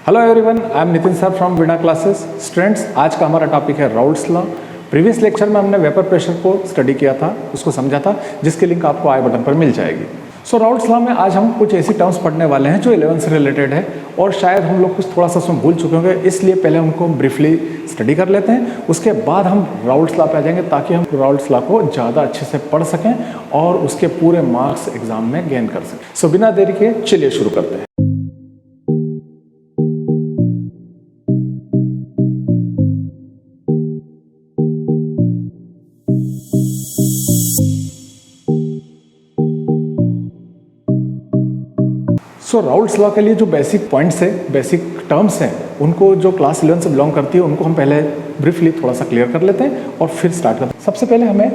Hello everyone, I am Nitin sir from Veena classes. Students, आज का हमारा टॉपिक है राउल्ट्स लॉ। प्रीवियस लेक्चर में हमने वेपर प्रेशर को स्टडी किया था, उसको समझा था, जिसकी लिंक आपको आई बटन पर मिल जाएगी। सो राउल्ट्स लॉ में आज हम कुछ ऐसी टर्म्स पढ़ने वाले हैं जो 11 से रिलेटेड है और शायद हम लोग कुछ थोड़ा सा उसमें भूल चुके होंगे, इसलिए पहले उनको ब्रीफली स्टडी कर लेते हैं। उसके बाद हम राउल्ट्स लॉ पे आ जाएंगे ताकि हम राउल्ट्स लॉ को ज़्यादा अच्छे से पढ़ सकें और उसके पूरे मार्क्स एग्जाम में गेन कर सकें। सो बिना देरी के चलिए शुरू करते हैं। सो राउल्ट्स लॉ के लिए जो बेसिक पॉइंट्स है, बेसिक टर्म्स हैं, उनको जो क्लास 11 से बिलोंग करती है उनको हम पहले ब्रीफली थोड़ा सा क्लियर कर लेते हैं और फिर स्टार्ट करते हैं। सबसे पहले हमें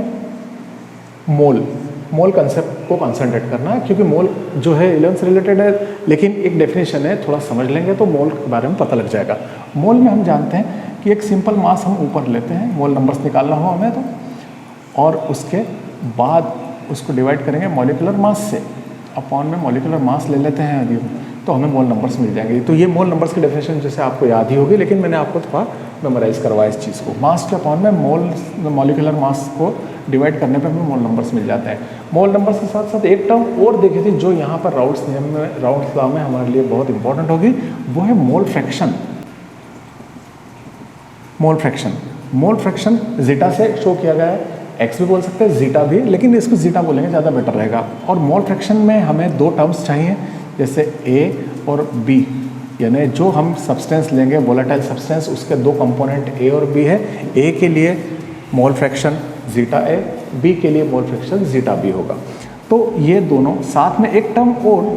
मोल कंसेप्ट को कंसंट्रेट करना है, क्योंकि मोल जो है 11 से रिलेटेड है, लेकिन एक डेफिनेशन है, थोड़ा समझ लेंगे तो मोल के बारे में पता लग जाएगा। मोल में हम जानते हैं कि एक सिंपल मास हम ऊपर लेते हैं, मोल नंबर्स निकालना हो हमें तो, और उसके बाद उसको डिवाइड करेंगे मॉलिक्यूलर मास से, अपॉन में मॉलिक्यूलर मास ले लेते हैं यदि, तो हमें मोल नंबर्स मिल जाएंगे। तो ये मोल नंबर्स की डेफिनेशन जैसे आपको याद ही होगी, लेकिन मैंने आपको थोड़ा मेमोराइज करवाया इस चीज़ को। मास के अपॉन में मॉलिक्यूलर मास को डिवाइड करने पे हमें मोल नंबर्स मिल जाते हैं। मोल नंबर्स के साथ साथ एक टर्म और देखी थी जो यहाँ पर राउल्ट्स नियम में, राउल्ट्स लॉ में हमारे लिए बहुत इंपॉर्टेंट होगी, वो है mole fraction. Mole fraction zeta से शो किया गया है, एक्स भी बोल सकते हैं, जीटा भी, लेकिन इसको जीटा बोलेंगे ज़्यादा बेटर रहेगा। और मोल फ्रैक्शन में हमें दो टर्म्स चाहिए, जैसे ए और बी, यानी जो हम सब्सटेंस लेंगे वोलेटाइल सब्सटेंस, उसके दो कंपोनेंट ए और बी है। ए के लिए मोल फ्रैक्शन जीटा ए, बी के लिए मोल फ्रैक्शन जीटा बी होगा। तो ये दोनों साथ में एक टर्म और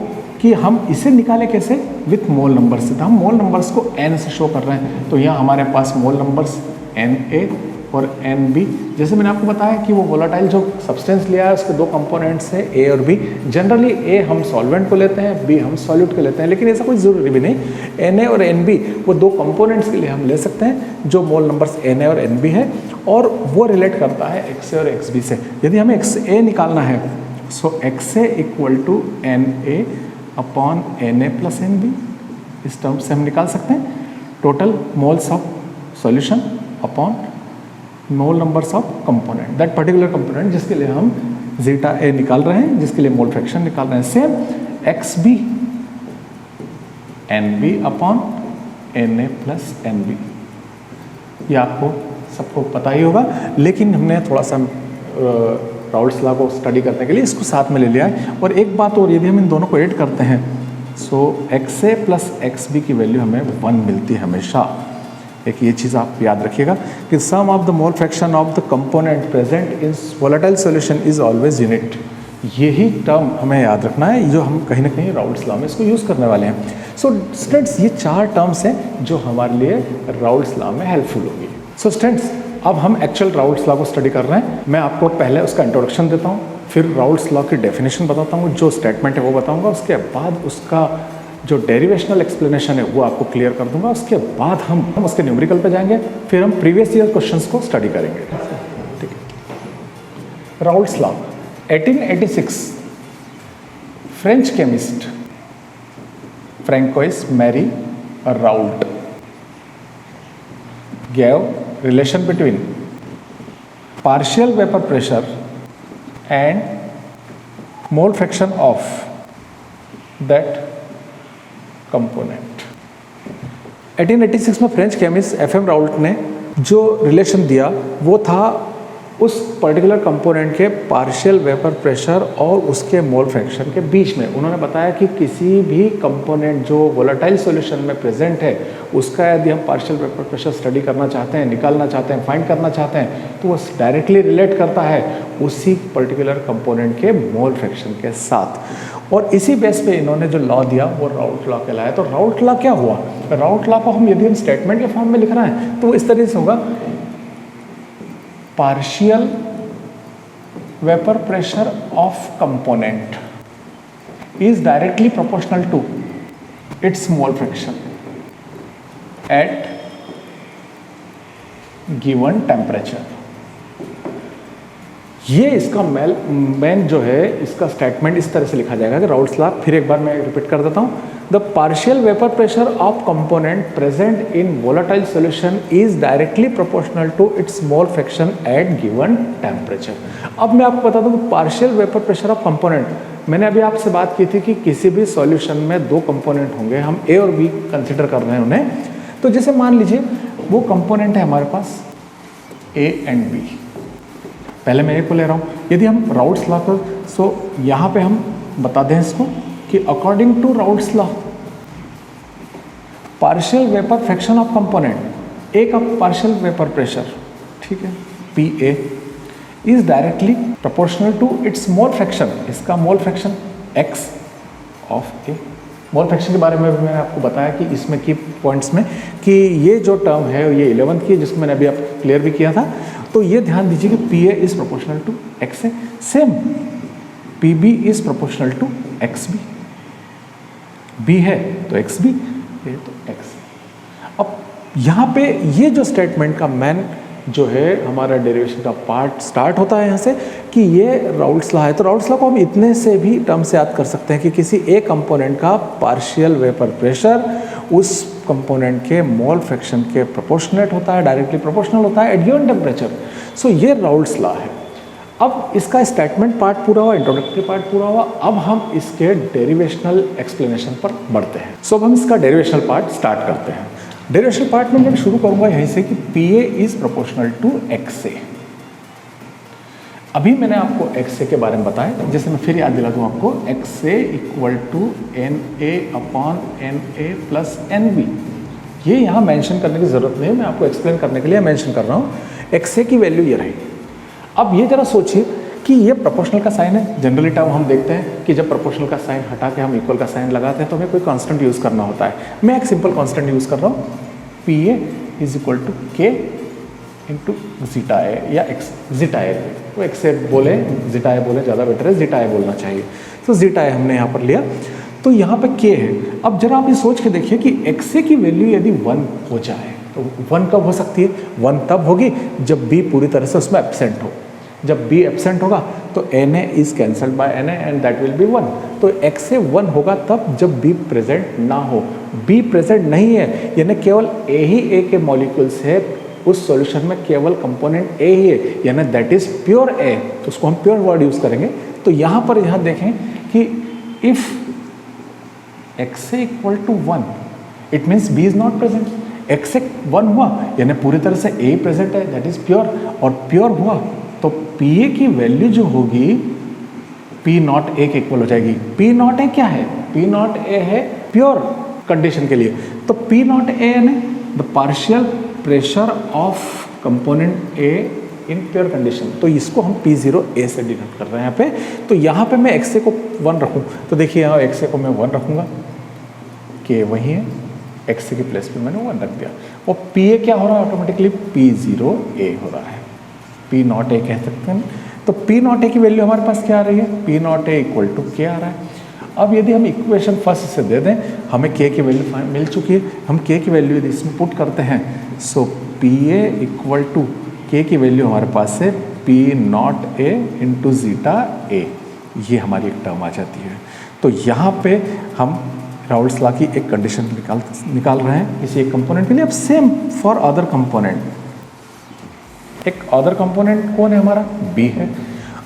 कि हम इसे निकालें कैसे, विथ मोल नंबर्स से। तो हम मोल नंबर्स को एन से शो कर रहे हैं, तो यहाँ हमारे पास मोल नंबर्स एन ए और एन बी। जैसे मैंने आपको बताया कि वो वोलेटाइल जो सब्सटेंस लिया है उसके दो कंपोनेंट्स हैं ए और बी। जनरली ए हम सॉल्वेंट को लेते हैं, बी हम सॉल्यूट को लेते हैं, लेकिन ऐसा कोई ज़रूरी भी नहीं। एन ए और एन बी वो दो कंपोनेंट्स के लिए हम ले सकते हैं जो मोल नंबर्स एन ए और एन बी है, और वो रिलेट करता है एक्स ए और एक्स बी से। यदि हमें एक्स ए निकालना है, so X A equal to N A upon N A plus N B, इस टर्म से हम निकाल सकते हैं total moles of solution upon mole numbers of component, that particular component जिसके लिए हम जीटा ए निकाल रहे हैं, जिसके लिए मोल फ्रैक्शन निकाल रहे हैं। Same X B N B upon N A plus N B, ये आपको सबको पता ही होगा, लेकिन हमने थोड़ा सा राउल्ट्स लॉ को स्टडी करने के लिए इसको साथ में ले लिया है। और एक बात और, यदि हम इन दोनों को ऐड करते हैं, सो X A plus X B की वैल्यू हमें 1 मिलती है हमेशा। एक ये चीज़ आप याद रखिएगा कि sum of the mole fraction of the component present in volatile solution is always unit. यही टर्म हमें याद रखना है, जो हम कहीं ना कहीं राउल्ट्स लॉ में इसको यूज़ करने वाले हैं। सो स्टूडेंट्स, ये 4 टर्म्स हैं जो हमारे लिए राउल्ट्स लॉ में हेल्पफुल होगी। सो स्टूडेंट्स, अब हम एक्चुअल राउल्ट्स लॉ को स्टडी कर रहे हैं। मैं आपको पहले उसका इंट्रोडक्शन देता हूँ, फिर राउल्ट्स लॉ की डेफिनेशन बताता हूँ, जो स्टेटमेंट है वो बताऊँगा, उसके बाद उसका जो डेरिवेशनल एक्सप्लेनेशन है वो आपको क्लियर कर दूंगा। उसके बाद हम उसके न्यूमेरिकल पे जाएंगे, फिर हम प्रीवियस ईयर क्वेश्चंस को स्टडी करेंगे। ठीक है। Raoult's law 1886, French chemist Francois Marie Raoult gave relation between partial vapor pressure and mole fraction of that component. 1886 में फ्रेंच केमिस्ट एफ.एम. राउल्ट ने जो रिलेशन दिया वो था उस पर्टिकुलर कंपोनेंट के पार्शियल वेपर प्रेशर और उसके मोल फ्रैक्शन के बीच में। उन्होंने बताया कि किसी भी कंपोनेंट जो वोलेटाइल सॉल्यूशन में प्रेजेंट है, उसका यदि हम पार्शियल वेपर प्रेशर स्टडी करना चाहते हैं, निकालना चाहते हैं, फाइंड करना चाहते हैं, तो वो डायरेक्टली रिलेट करता है उसी पर्टिकुलर कंपोनेंट के मोल फ्रैक्शन के साथ। और इसी बेस पे इन्होंने जो लॉ दिया वो राउल्ट लॉ कहलाया। तो राउल्ट लॉ क्या हुआ? राउल्ट लॉ को हम यदि हम स्टेटमेंट के फॉर्म में लिख रहे हैं तो वो इस तरीके से होगा, partial vapor pressure of component is directly proportional to its mole fraction at given temperature. ये इसका मेन जो है इसका स्टेटमेंट इस तरह से लिखा जाएगा कि राउल्ट्स लॉ, फिर एक बार मैं रिपीट कर देता हूँ, the partial vapour pressure of component present in volatile solution is directly proportional to its mole fraction at given temperature. अब मैं आपको बता दूं कि partial vapour pressure of component, मैंने अभी आपसे बात की थी कि किसी भी सॉल्यूशन में दो कंपोनेंट होंगे, हम ए और बी कंसिडर कर रहे हैं उन्हें। तो जैसे मान लीजिए वो कंपोनेंट है हमारे पास ए एंड बी, पहले मैं ए को ले रहा हूँ, यदि हम राउल्ट्स लॉ को, सो यहाँ पे हम बता दें इसको कि according to Raoult's law partial vapour fraction of component A का पार्शियल वेपर प्रेशर, ठीक है, P A is directly proportional to its mole fraction, इसका mole fraction X of A. Mole fraction के बारे में भी मैंने आपको बताया कि इसमें की पॉइंट्स में कि ये जो टर्म है ये 11th की है, जिसको मैंने अभी आप क्लियर भी किया था। तो ये ध्यान दीजिए कि P A is proportional to X A, same P B is proportional to X B, B है तो एक्स बी, ए तो एक्स। अब यहाँ पे ये जो स्टेटमेंट का मैन जो है हमारा डेरिवेशन का पार्ट स्टार्ट होता है यहाँ से कि ये राउल्ट्स लॉ है। तो राउल्ट्स लॉ को हम इतने से भी टर्म से याद कर सकते हैं कि किसी एक कंपोनेंट का पार्शियल वेपर प्रेशर उस कंपोनेंट के मोल फ्रैक्शन के प्रोपोर्शनेट होता है, डायरेक्टली प्रोपोर्शनल होता है एट गिवन टेम्परेचर। सो ये राउल्ट्स लॉ है। अब इसका स्टेटमेंट पार्ट पूरा हुआ, इंट्रोडक्टरी पार्ट पूरा हुआ, अब हम इसके डेरिवेशनल एक्सप्लेनेशन पर बढ़ते हैं। सो अब हम इसका डेरिवेशनल पार्ट स्टार्ट करते हैं। डेरिवेशनल पार्ट में मैं शुरू करूंगा यहीं से कि P A is proportional to X A. अभी मैंने आपको एक्स ए के बारे में बताया, जैसे मैं फिर याद दिला दूं आपको, X A equal to N A upon N A plus N B. ये यहाँ मेंशन करने की जरूरत नहीं है, मैं आपको एक्सप्लेन करने के लिए मेंशन कर रहा हूँ। एक्स ए की वैल्यू ये रही। अब ये जरा सोचिए कि ये प्रोपोर्शनल का साइन है। जनरली टर्म हम देखते हैं कि जब प्रोपोर्शनल का साइन हटा के हम इक्वल का साइन लगाते हैं तो हमें कोई कांस्टेंट यूज़ करना होता है। मैं एक सिंपल कांस्टेंट यूज़ कर रहा हूँ, P A is equal to K into zeta A या एक्स, जीटा ए, तो एक्स ए बोले जीटा ए बोले ज़्यादा बेटर है, जीटा ए बोलना चाहिए। तो जीटा ए हमने यहाँ पर लिया, तो यहाँ पे के है। अब जरा आप ये सोच के देखिए कि एक्स ए की वैल्यू यदि 1 हो जाए तो 1 कब हो सकती है? 1 तब होगी जब बी पूरी तरह से उसमें एब्सेंट हो। जब बी एब्सेंट होगा तो N A is cancelled by N A and that will be 1। तो एक्स ए 1 होगा तब जब बी प्रेजेंट ना हो। बी प्रेजेंट नहीं है यानी केवल ए ही ए के मॉलिक्यूल्स है उस सॉल्यूशन में, केवल कंपोनेंट ए ही है यानी दैट इज प्योर ए, तो उसको हम प्योर वर्ड यूज करेंगे। तो यहाँ पर देखें कि if X A equal to 1 it means B is not present. X A 1 हुआ यानी पूरी तरह से ए प्रेजेंट है, दैट इज प्योर, और प्योर हुआ तो पी ए की वैल्यू जो होगी पी नॉट ए के इक्वल हो जाएगी। पी नॉट ए क्या है? पी नॉट ए है प्योर कंडीशन के लिए, तो पी नॉट ए यानी the partial pressure of component A in pure condition. तो इसको हम P0 ए से डिनोट कर रहे हैं यहाँ पे। तो यहाँ पे मैं एक्स ए को 1 रखूँ तो देखिए यहाँ एक्स ए को मैं 1 रखूँगा, के वही है, एक्स ए की प्लेस पे मैंने 1 रख दिया, और पी ए क्या हो रहा है? ऑटोमेटिकली P0 ए हो रहा है, पी नॉट ए कह सकते हैं। तो पी नॉट ए की वैल्यू हमारे पास क्या आ रही है? P not A equal to K आ रहा है। अब यदि हम इक्वेशन फर्स्ट से दे दें, हमें के की वैल्यू मिल चुकी है, हम के की वैल्यू यदि इसमें पुट करते हैं, so P A equal to के की वैल्यू हमारे पास है P not A into zeta A, ये हमारी एक टर्म आ जाती है। तो यहाँ पे हम राउल्ट्स लॉ की एक कंडीशन निकाल रहे हैं किसी एक कंपोनेंट के लिए। अब सेम फॉर अदर कंपोनेंट, एक अदर कंपोनेंट कौन है हमारा? बी है।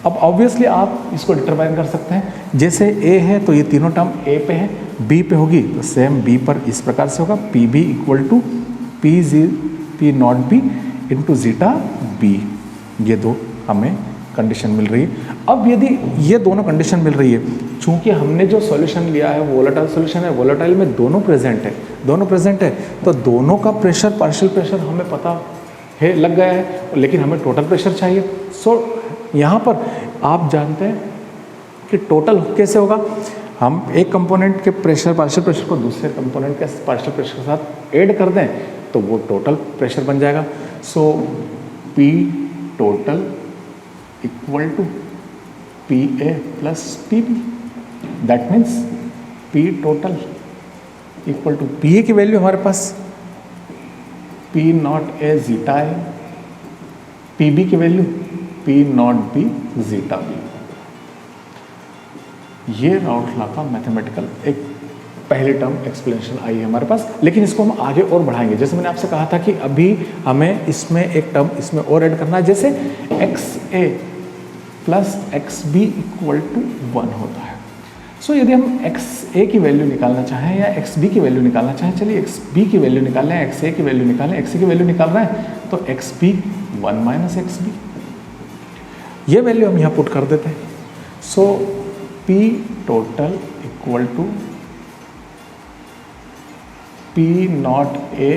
अब ऑब्वियसली आप इसको डिटरमाइन कर सकते हैं, जैसे ए है तो ये तीनों टर्म ए पे है, बी पे होगी तो सेम बी पर इस प्रकार से होगा, P B equal to P not B into zeta B. ये दो हमें कंडीशन मिल रही है। अब यदि ये दोनों कंडीशन मिल रही है, चूंकि हमने जो सॉल्यूशन लिया है वोलेटाइल सॉल्यूशन है, वोलेटाइल में दोनों प्रेजेंट है, तो दोनों का प्रेशर, पार्शियल प्रेशर हमें पता है, लग गया है, लेकिन हमें टोटल प्रेशर चाहिए। सो यहाँ पर आप जानते हैं कि टोटल कैसे होगा? हम एक कंपोनेंट के प्रेशर, पार्शियल प्रेशर को दूसरे कंपोनेंट के पार्शियल प्रेशर के साथ ऐड कर दें तो वो टोटल प्रेशर बन जाएगा। So P total equal to P A plus P B, that means P total equal to P A की वैल्यू हमारे पास पी नॉट ए जीटा है, पी बी की value P not B zeta B. ये Raoult law का mathematical एक पहली term explanation I है हमारे पास, लेकिन इसको हम आगे और बढ़ाएंगे। जैसे मैंने आपसे कहा था कि अभी हमें इसमें एक टर्म इसमें और ऐड करना है, जैसे X A plus X B equal to 1 होता है। सो यदि हम एक्स ए की वैल्यू निकालना चाहें या एक्स बी की वैल्यू निकालना चाहें, चलिए एक्स बी की वैल्यू निकाल लें, एक्स ए की वैल्यू निकालें। एक्स ए की वैल्यू निकाल रहे हैं तो X B 1 minus X B, ये वैल्यू हम यहाँ पुट कर देते हैं। So P total equal to P not A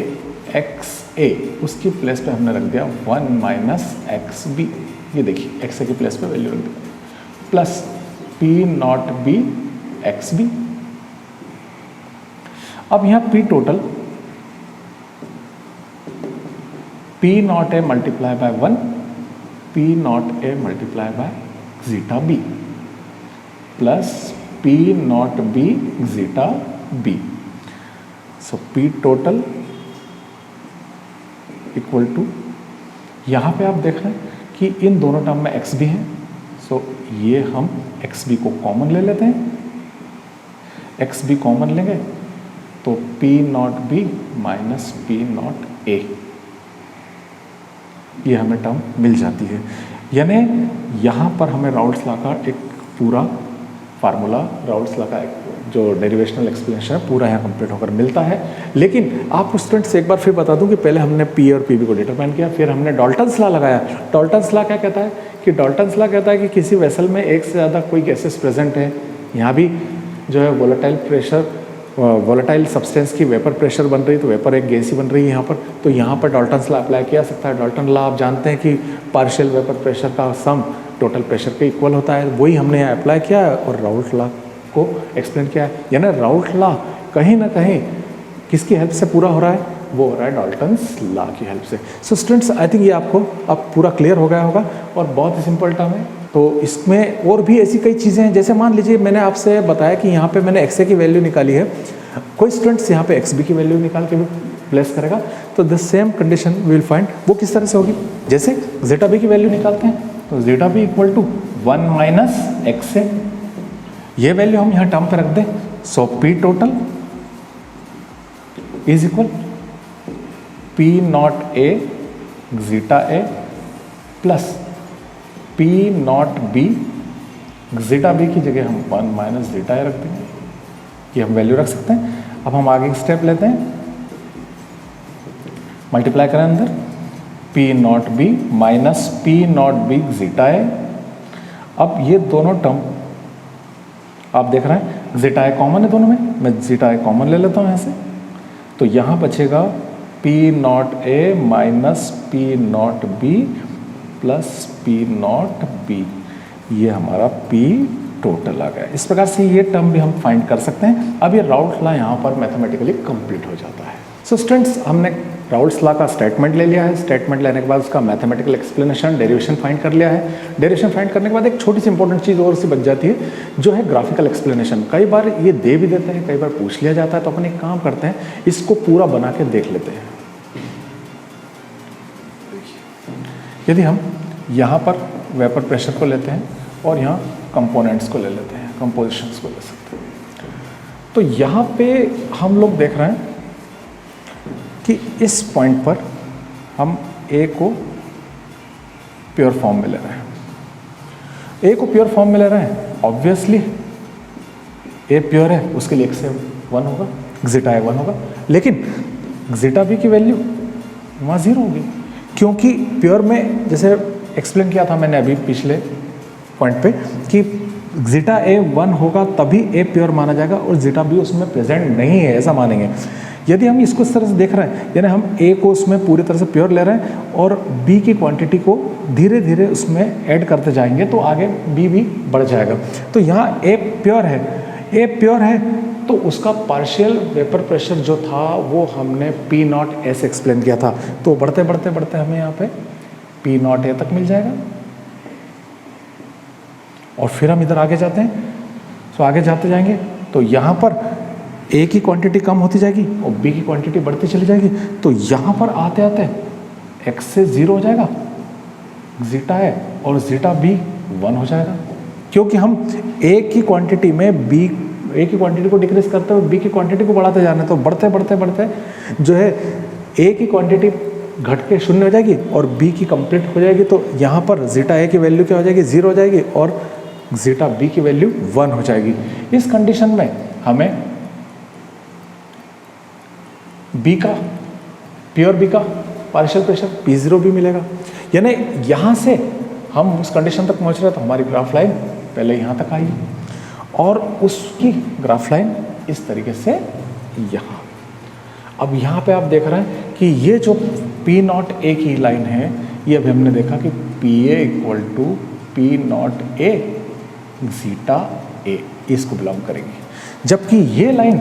X A, उसकी प्लेस पे हमने रख दिया 1 माइनस एक्स बी। ये देखिए एक्स ए की प्लेस पे वैल्यू रख दी, plus P not B X B. अब यहाँ P total P not A multiply by 1, P not A multiply by zeta B, plus P not B zeta B. So P total equal to, यहाँ पे आप देख रहे हैं कि इन दोनों टर्म में एक्स भी है। सो ये हम एक्स बी को कॉमन ले लेते हैं, एक्स बी कॉमन लेंगे तो P not B minus P not a, ये हमें टर्म मिल जाती है। यानी यहाँ पर हमें राउल्ट्स लॉ का एक पूरा फार्मूला, राउल्ट्स लॉ का एक जो डेरिवेशनल एक्सप्लेनेशन है पूरा यहाँ कंप्लीट होकर मिलता है। लेकिन आपको स्टूडेंट्स एक बार फिर बता दूं कि पहले हमने पी और पी बी को डिटरमाइन किया, फिर हमने डाल्टन्स लॉ लगाया। डाल्टन्स लॉ क्या कहता है कि डाल्टन्स लॉ कहता है कि किसी वेसल में एक से ज़्यादा कोई गैसेस प्रेजेंट है, यहाँ भी जो है वोलेटाइल प्रेशर, वोलेटाइल सब्सटेंस की वेपर प्रेशर बन रही है, तो वेपर एक गैस ही बन रही है यहाँ पर, तो यहाँ पर डाल्टन्स लॉ अप्लाई किया सकता है। डाल्टन लॉ आप जानते हैं कि पार्शियल वेपर प्रेशर का सम टोटल प्रेशर के इक्वल होता है, वही हमने यहाँ अप्लाई किया है और राउल्ट लॉ को एक्सप्लेन किया है। यानी राउल्ट लॉ कहीं ना कहीं किसकी हेल्प से पूरा हो रहा है, वो हो रहा है डाल्टन्स लॉ की हेल्प से। सो स्टूडेंट्स आई थिंक ये आपको अब पूरा क्लियर हो गया होगा और बहुत ही सिंपल टर्म है। तो इसमें और भी ऐसी कई चीज़ें हैं, जैसे मान लीजिए मैंने आपसे बताया कि यहाँ पे मैंने एक्स ए की वैल्यू निकाली है, कोई स्टूडेंट्स यहाँ पे एक्स बी की वैल्यू निकाल के भी प्लेस करेगा तो the same condition we will find. वो किस तरह से होगी, जैसे जेटा बी की वैल्यू निकालते हैं तो zeta B equal to 1 minus X A, ये वैल्यू हम यहाँ टर्म पे रख दें। So P total is equal P not A zeta A plus P not B, zeta B की जगह हम 1 माइनस जीटा ए रख देंगे, ये हम वैल्यू रख सकते हैं। अब हम आगे स्टेप लेते हैं, मल्टीप्लाई करें अंदर P not B minus P not B zeta A. अब ये दोनों टर्म आप देख रहे हैं जीटा ए कॉमन है दोनों में, मैं जीटा ए कॉमन ले लेता हूँ यहाँ से, तो यहाँ बचेगा P not a minus P not be plus P not be, ये हमारा पी टोटल आ गया। इस प्रकार से ये टर्म भी हम फाइंड कर सकते हैं। अब ये राउल्ट लॉ यहाँ पर मैथमेटिकली कंप्लीट हो जाता है। सो स्टूडेंट्स हमने राउल्ट्स लॉ का स्टेटमेंट ले लिया है, स्टेटमेंट लेने के बाद उसका मैथमेटिकल एक्सप्लेनेशन डेरिवेशन फाइंड कर लिया है। डेरिवेशन फाइंड करने के बाद एक छोटी सी इंपॉर्टेंट चीज़ और सी बच जाती है जो है ग्राफिकल एक्सप्लेनेशन। कई बार ये दे भी देते हैं, कई बार पूछ लिया जाता है, तो अपन एक काम करते हैं इसको पूरा बना के देख लेते हैं। यदि हम यहाँ पर वेपर प्रेशर को लेते हैं और यहाँ कंपोनेंट्स को ले लेते हैं, कंपोजिशंस को ले सकते हैं, तो यहाँ पे हम लोग देख रहे हैं कि इस पॉइंट पर हम ए को प्योर फॉर्म में ले रहे हैं। ए को प्योर फॉर्म में ले रहे हैं, ऑब्वियसली ए प्योर है, उसके लिए x से 1 होगा, जीटा ए 1 होगा, लेकिन जीटा बी की वैल्यू वहाँ 0 होगी, क्योंकि प्योर में जैसे एक्सप्लेन किया था मैंने अभी पिछले पॉइंट पे कि जीटा ए 1 होगा तभी ए प्योर माना जाएगा और जीटा बी उसमें प्रेजेंट नहीं है ऐसा मानेंगे। यदि हम इसको इस तरह से देख रहे हैं, यानी हम ए को उसमें पूरी तरह से प्योर ले रहे हैं और बी की क्वांटिटी को धीरे धीरे उसमें ऐड करते जाएंगे तो आगे बी भी बढ़ जाएगा। तो यहाँ ए प्योर है, ए प्योर है तो उसका पार्शियल वेपर प्रेशर जो था वो हमने पी नॉट ऐसे एक्सप्लेन किया था, तो बढ़ते बढ़ते बढ़ते हमें यहाँ पे पी नॉट ए तक मिल जाएगा और फिर हम इधर आगे जाते हैं। तो आगे जाते जाएंगे तो यहाँ पर ए की क्वांटिटी कम होती जाएगी और बी की क्वांटिटी बढ़ती चली जाएगी, तो यहाँ पर आते आते x से 0 हो जाएगा, जीटा है और जीटा बी 1 हो जाएगा, क्योंकि हम ए की क्वांटिटी में बी, ए की क्वांटिटी को डिक्रीज करते हुए बी की क्वांटिटी को बढ़ाते जाना है। तो बढ़ते बढ़ते बढ़ते जो है ए की क्वांटिटी घट के 0 हो जाएगी और बी की कंप्लीट हो जाएगी। तो यहाँ पर जीटा ए की वैल्यू क्या हो जाएगी, 0 हो जाएगी और जीटा बी की वैल्यू 1 हो जाएगी। इस कंडीशन में हमें बी का, प्योर बी का पार्शियल प्रेशर P0 भी मिलेगा। यानी यहाँ से हम उस कंडीशन तक पहुँच रहे हैं तो हमारी ग्राफ लाइन पहले यहाँ तक आई और उसकी ग्राफ लाइन इस तरीके से यहाँ। अब यहाँ पे आप देख रहे हैं कि ये जो P नॉट ए की लाइन है, ये अभी हमने देखा कि PA equal to P not A zeta A, इसको बिलोंग करेगी। जबकि ये लाइन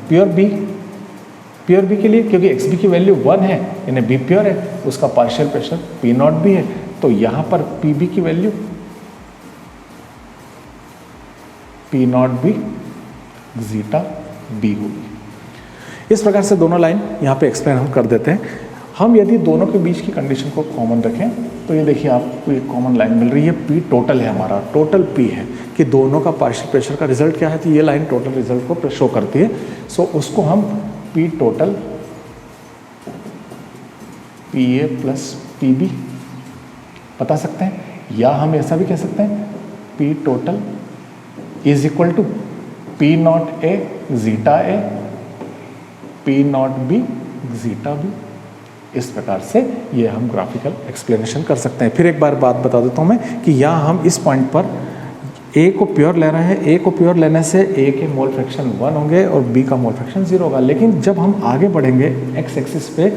प्योर बी के लिए, क्योंकि एक्स बी की वैल्यू 1 है यानी बी प्योर है, उसका पार्शियल प्रेशर P नॉट भी है, तो यहाँ पर पी बी की value P not B zeta B होगी। इस प्रकार से दोनों लाइन यहाँ पे एक्सप्लेन हम कर देते हैं। हम यदि दोनों के बीच की कंडीशन को कॉमन रखें तो ये देखिए आपको एक कॉमन लाइन मिल रही है, P टोटल है हमारा, टोटल P है कि दोनों का पार्शियल प्रेशर का रिजल्ट क्या है, तो ये लाइन टोटल रिजल्ट को शो करती है। सो उसको हम P total PA plus PB बता सकते हैं, या हम ऐसा भी कह सकते हैं P total is equal to P not A zeta A P not B zeta B. इस प्रकार से ये हम ग्राफिकल एक्सप्लेनेशन कर सकते हैं। फिर एक बार बात बता देता हूँ मैं कि यहाँ हम इस पॉइंट पर ए को प्योर ले रहे हैं, ए को प्योर लेने से ए के मोल फ्रैक्शन 1 होंगे और बी का मोल फ्रैक्शन 0 होगा। लेकिन जब हम आगे बढ़ेंगे एक्स एक्सिस पे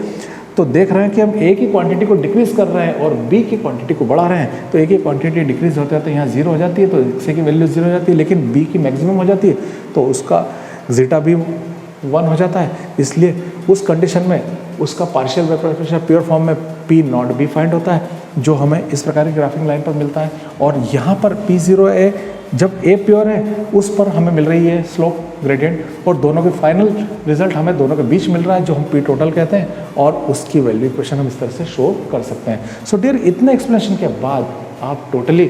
तो देख रहे हैं कि हम ए की क्वांटिटी को डिक्रीज कर रहे हैं और बी की क्वांटिटी को बढ़ा रहे हैं। तो ए की क्वांटिटी डिक्रीज होता है तो यहाँ 0 हो जाती है, तो एक्स की वैल्यू 0 हो जाती है, लेकिन बी की मैक्सिमम हो जाती है तो उसका जीटा भी 1 हो जाता है। इसलिए उस कंडीशन में उसका partial vapour pressure pure form में P नॉट बी फाइंड होता है, जो हमें इस प्रकार की ग्राफिक लाइन पर मिलता है। और यहाँ पर P0A जब A प्योर है उस पर हमें मिल रही है स्लोप ग्रेडियंट, और दोनों के फाइनल रिजल्ट हमें दोनों के बीच मिल रहा है जो हम P टोटल कहते हैं, और उसकी वैल्यू इक्वेशन हम इस तरह से शो कर सकते हैं। सो डियर, इतने एक्सप्लेनेशन के बाद आप टोटली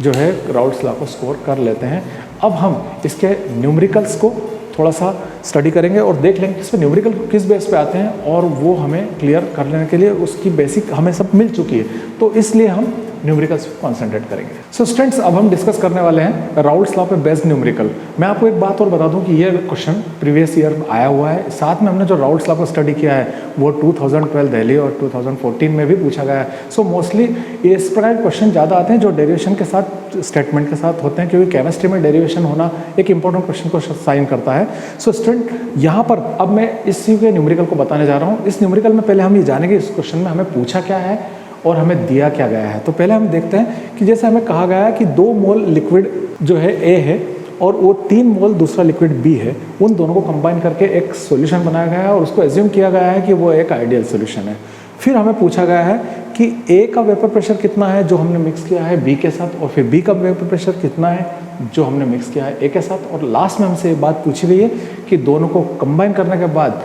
जो है राउल्ट्स लॉ को स्कोर कर लेते हैं। अब हम इसके न्यूमेरिकल्स को थोड़ा सा स्टडी करेंगे और देख लेंगे कि इसमें न्यूमेरिकल किस बेस पे आते हैं, और वो हमें क्लियर कर लेने के लिए उसकी बेसिक हमें सब मिल चुकी है, तो इसलिए हम न्यूमेरिकल्स पे कॉन्सेंट्रेट करेंगे। सो स्टूडेंट्स, अब हम डिस्कस करने वाले हैं राउल्ट्स लॉ पे बेस्ड न्यूमेरिकल। मैं आपको एक बात और बता दूं कि ये क्वेश्चन प्रीवियस ईयर आया हुआ है, साथ में हमने जो राउल्ट्स लॉ को स्टडी किया है वो 2012 दिल्ली और 2014 में भी पूछा गया है। सो मोस्टली इस प्रकार के क्वेश्चन ज़्यादा आते हैं जो डेरिवेशन के साथ, स्टेटमेंट के साथ होते हैं, क्योंकि केमिस्ट्री में डेरिवेशन होना एक इंपॉर्टेंट क्वेश्चन को साइन करता है। सो स्टूडेंट, यहाँ पर अब मैं इसी के न्यूमेरिकल को बताने जा रहा हूँ। इस न्यूमेरिकल में पहले हम ये जानेंगे इस क्वेश्चन में हमें पूछा क्या है और हमें दिया क्या गया है। तो पहले हम देखते हैं कि जैसे हमें कहा गया है कि 2 मोल लिक्विड जो है A है और वो 3 मोल दूसरा लिक्विड B है, उन दोनों को कंबाइन करके एक सॉल्यूशन बनाया गया है और उसको एज्यूम किया गया है कि वो एक आइडियल सॉल्यूशन है। फिर हमें पूछा गया है कि A का वेपर प्रेशर कितना है जो हमने मिक्स किया है B के साथ, और फिर B का वेपर प्रेशर कितना है जो हमने मिक्स किया है A के साथ, और लास्ट में हमसे ये बात पूछी गई है कि दोनों को कंबाइन करने के बाद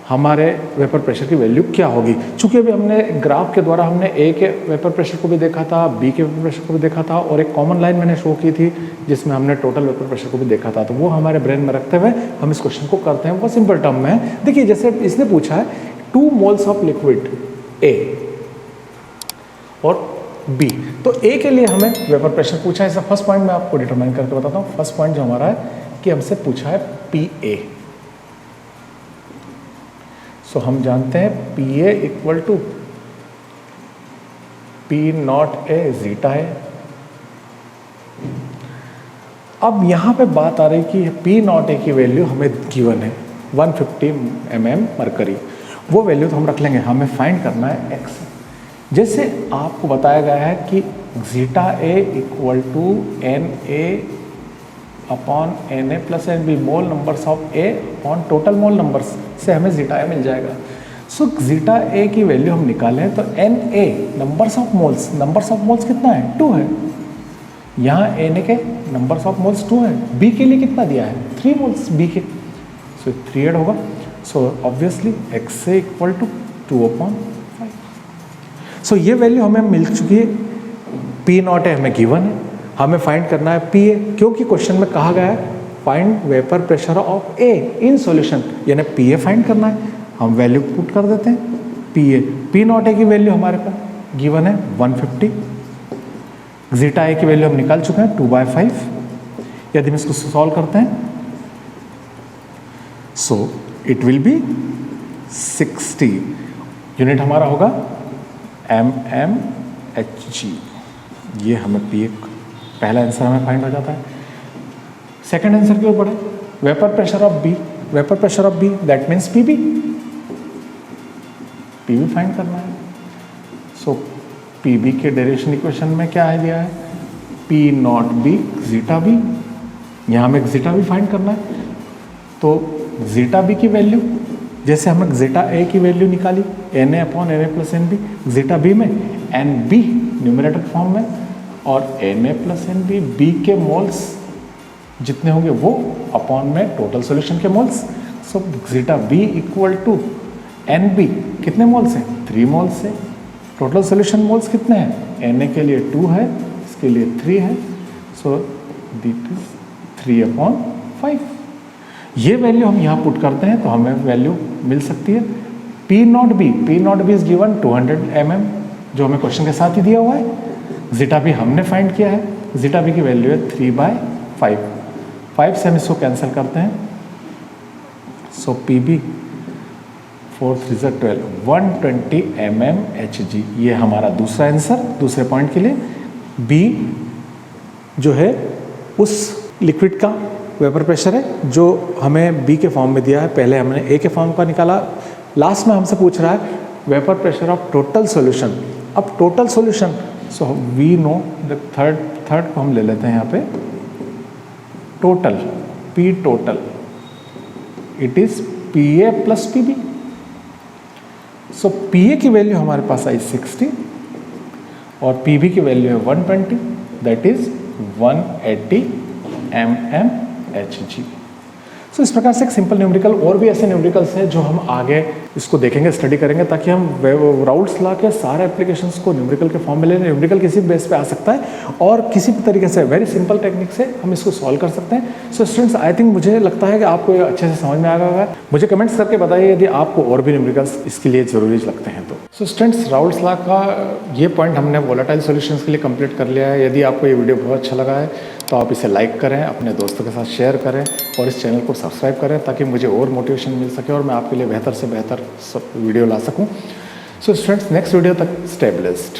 हमारे वेपर प्रेशर की वैल्यू क्या होगी। चूँकि अभी हमने ग्राफ के द्वारा हमने A के वेपर प्रेशर को भी देखा था, B के वेपर प्रेशर को भी देखा था, और एक कॉमन लाइन मैंने शो की थी जिसमें हमने टोटल वेपर प्रेशर को भी देखा था। तो वो हमारे ब्रेन में रखते हुए हम इस क्वेश्चन को करते हैं। वो सिंपल टर्म में है। देखिए, जैसे इसने पूछा है 2 मोल्स ऑफ लिक्विड A और B, तो A के लिए हमें वेपर प्रेशर पूछा है। फर्स्ट पॉइंट मैं आपको डिटरमाइन करके बताता हूँ। फर्स्ट पॉइंट जो हमारा है कि हमसे पूछा है PA। सो हम जानते हैं PA equal to P not A zeta है। अब यहाँ पे बात आ रही कि P नॉट ए की वैल्यू हमें गिवन है 150 mm मरकरी। वो वैल्यू तो हम रख लेंगे, हमें फाइंड करना है X। जैसे आपको बताया गया है कि zeta A equal to NA upon NA plus NB, mole numbers of A upon total mole numbers से हमें जीटा A मिल जाएगा। सो जीटा A की वैल्यू हम निकालें तो NA नंबर्स ऑफ मोल्स कितना है, 2 है। यहाँ NA के नंबर्स ऑफ मोल्स 2 है। B के लिए कितना दिया है, 3 मोल्स B के, सो 3 ऐड होगा। So obviously XA equal to 2/5। So ये वैल्यू हमें मिल चुकी है पी नॉट है हमें गिवन है, हमें फाइंड करना है पी ए, क्योंकि क्वेश्चन में कहा गया है find vapour pressure of A in solution, यानी पी ए फाइंड करना है। हम वैल्यू पुट कर देते हैं P A, P not a की वैल्यू हमारे पास गिवन है 150, जीटा ए की वैल्यू हम निकाल चुके हैं 2/5। यदि हम इसको सॉल्व करते हैं so it will be 60, unit हमारा होगा mmHg। ये हमें पी ए पहला आंसर हमें फाइंड हो जाता है। सेकंड आंसर की ओर बढ़े, vapour pressure of B, vapour pressure of B that means PB, PB find करना है। सो पीबी के डेरिवेशन इक्वेशन में क्या है दिया है, P not B zeta B, यहाँ हमें जीटा बी फाइंड करना है। तो जीटा बी की वैल्यू, जैसे हमने जीटा ए की वैल्यू निकाली Na upon Na plus N B, zeta B में एन बी न्यूमरेटर फॉर्म में और Na plus N B, B के मोल्स जितने होंगे वो अपॉन में टोटल सॉल्यूशन के moles. So zeta B equal to N B, कितने मोल्स हैं 3 मोल्स है। टोटल सॉल्यूशन मोल्स कितने हैं, Na के लिए 2 है, इसके लिए 3 है। सो दिट इज 3/5। ये वैल्यू हम यहाँ पुट करते हैं तो हमें वैल्यू मिल सकती है P not be, P not be is given 200 mm, जो हमें क्वेश्चन के साथ ही दिया हुआ है। जीटा बी हमने फाइंड किया है, जीटा बी की वैल्यू है 3/5, 5 से हम इसको कैंसिल करते हैं। सो पी बी 4 3 12 120 mmHg, ये हमारा दूसरा आंसर दूसरे पॉइंट के लिए। बी जो है उस लिक्विड का वेपर प्रेशर है जो हमें बी के फॉर्म में दिया है, पहले हमने ए के फॉर्म का निकाला, लास्ट में हमसे पूछ रहा है vapour pressure of total solution. अब total solution, so we know the third को हम ले लेते हैं यहाँ पे, total P total it is P A plus P B. So P A की वैल्यू हमारे पास आई 60 और पी बी की वैल्यू है 120, दैट इज 180 mmHg। सो इस प्रकार से एक सिंपल न्यूमेरिकल, और भी ऐसे न्यूमेरिकल्स हैं जो हम आगे इसको देखेंगे, स्टडी करेंगे, ताकि हम राउल्ट्स ला के सारे एप्लीकेशंस को न्यूमेरिकल के फॉर्म में ले लें। न्यूमेरिकल किसी बेस पे आ सकता है और किसी भी तरीके से वेरी सिंपल टेक्निक से हम इसको सॉल्व कर सकते हैं। सो स्टूडेंट्स, आई थिंक मुझे लगता है कि आपको ये अच्छे से समझ में आ गया होगा। मुझे कमेंट्स करके बताइए यदि आपको और भी न्यूमेरिकल्स इसके लिए ज़रूरी लगते हैं तो। सो स्टूडेंट्स, राउल्ट्स ला का ये पॉइंट हमने वोलेटाइल सॉल्यूशंस के लिए कंप्लीट कर लिया है। यदि आपको ये वीडियो बहुत अच्छा लगा है तो आप इसे लाइक करें, अपने दोस्तों के साथ शेयर करें और इस चैनल को सब्सक्राइब करें, ताकि मुझे और मोटिवेशन मिल सके और मैं आपके लिए बेहतर से बेहतर वीडियो ला सकूं। सो स्टूडेंट्स, नेक्स्ट वीडियो तक स्टे ब्लेस्ड।